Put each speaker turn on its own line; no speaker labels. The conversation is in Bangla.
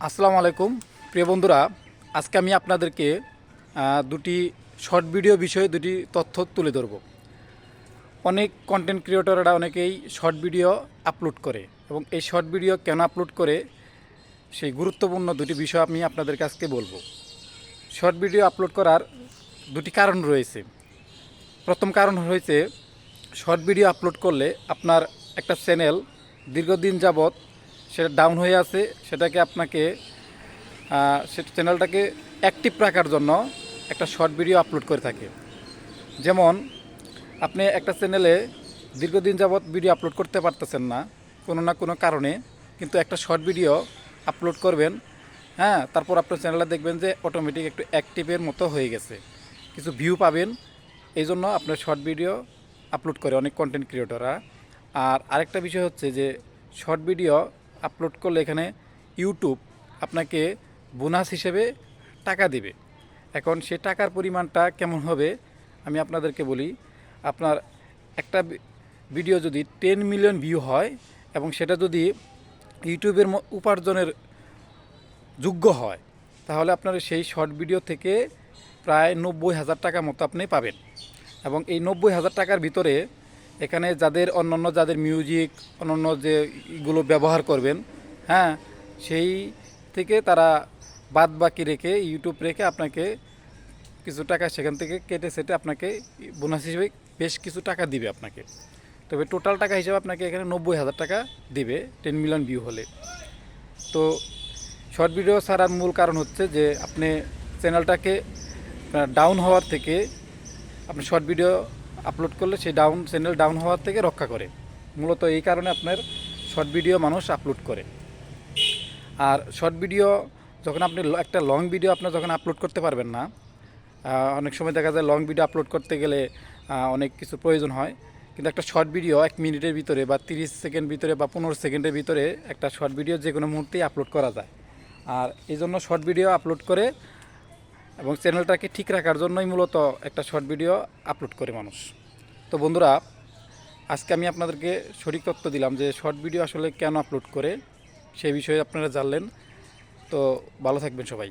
আসসালামু আলাইকুম প্রিয় বন্ধুরা, আজকে আমি আপনাদেরকে দুটি শর্ট ভিডিও বিষয়ে দুটি তথ্য তুলে ধরব। অনেক কন্টেন্ট ক্রিয়েটররা অনেকেই শর্ট ভিডিও আপলোড করে এবং এই শর্ট ভিডিও কেন আপলোড করে সেই গুরুত্বপূর্ণ দুটি বিষয় আমি আপনাদেরকে আজকে বলবো। শর্ট ভিডিও আপলোড করার দুটি কারণ রয়েছে। প্রথম কারণ হয়েছে, শর্ট ভিডিও আপলোড করলে আপনার একটা চ্যানেল দীর্ঘদিন যাবৎ সেটা ডাউন হয়ে আছে, সেটাকে আপনাকে সে চ্যানেলটাকে অ্যাক্টিভ রাখার জন্য একটা শর্ট ভিডিও আপলোড করে থাকে। যেমন আপনি একটা চ্যানেলে দীর্ঘদিন যাবৎ ভিডিও আপলোড করতে পারতেছেন না কোনো না কোনো কারণে, কিন্তু একটা শর্ট ভিডিও আপলোড করবেন, হ্যাঁ, তারপর আপনার চ্যানেলে দেখবেন যে অটোমেটিক একটু অ্যাক্টিভের মতো হয়ে গেছে, কিছু ভিউ পাবেন। এই জন্য আপনার শর্ট ভিডিও আপলোড করে অনেক কন্টেন্ট ক্রিয়েটররা। আর আরেকটা বিষয় হচ্ছে যে শর্ট ভিডিও আপলোড করলে এখানে ইউটিউব আপনাকে বোনাস হিসেবে টাকা দিবে। এখন সে টাকার পরিমাণটা কেমন হবে আমি আপনাদেরকে বলি। আপনার একটা ভিডিও যদি 10 মিলিয়ন ভিউ হয় এবং সেটা যদি ইউটিউবের উপার্জনের যোগ্য হয়, তাহলে আপনার সেই শর্ট ভিডিও থেকে প্রায় 90,000 টাকা মতো আপনি পাবেন। এবং এই 90,000 টাকার ভিতরে এখানে যাদের মিউজিক অন্যান্য যে এগুলো ব্যবহার করবেন, হ্যাঁ, সেই থেকে তারা বাদ বাকি রেখে ইউটিউব রেখে আপনাকে কিছু টাকা সেখান থেকে কেটে সেটে আপনাকে বোনাস হিসেবে বেশ কিছু টাকা দিবে আপনাকে। তবে টোটাল টাকা হিসেবে আপনাকে এখানে 90,000 টাকা দিবে 10 মিলিয়ন ভিউ হলে। তো শর্ট ভিডিও ছাড়ার মূল কারণ হচ্ছে যে আপনি চ্যানেলটাকে ডাউন হওয়ার থেকে, আপনি শর্ট ভিডিও আপলোড করলে সেই চ্যানেল ডাউন হওয়ার থেকে রক্ষা করে। মূলত এই কারণে আপনার শর্ট ভিডিও মানুষ আপলোড করে। আর শর্ট ভিডিও যখন আপনি একটা লং ভিডিও আপনার যখন আপলোড করতে পারবেন না, অনেক সময় দেখা যায় লং ভিডিও আপলোড করতে গেলে অনেক কিছু প্রয়োজন হয়, কিন্তু একটা শর্ট ভিডিও 1 মিনিটের ভিতরে বা 30 সেকেন্ড ভিতরে বা 15 সেকেন্ডের ভিতরে একটা শর্ট ভিডিও যে কোনো মুহূর্তেই আপলোড করা যায়। আর এই জন্য শর্ট ভিডিও আপলোড করে এবং চ্যানেলটাকে ঠিক রাখার জন্যই মূলত একটা শর্ট ভিডিও আপলোড করে মানুষ। তো বন্ধুরা, আজকে আমি আপনাদেরকে সঠিক তথ্য দিলাম যে শর্ট ভিডিও আসলে কেন আপলোড করে, সেই বিষয়ে আপনারা জানলেন। তো ভালো থাকবেন সবাই।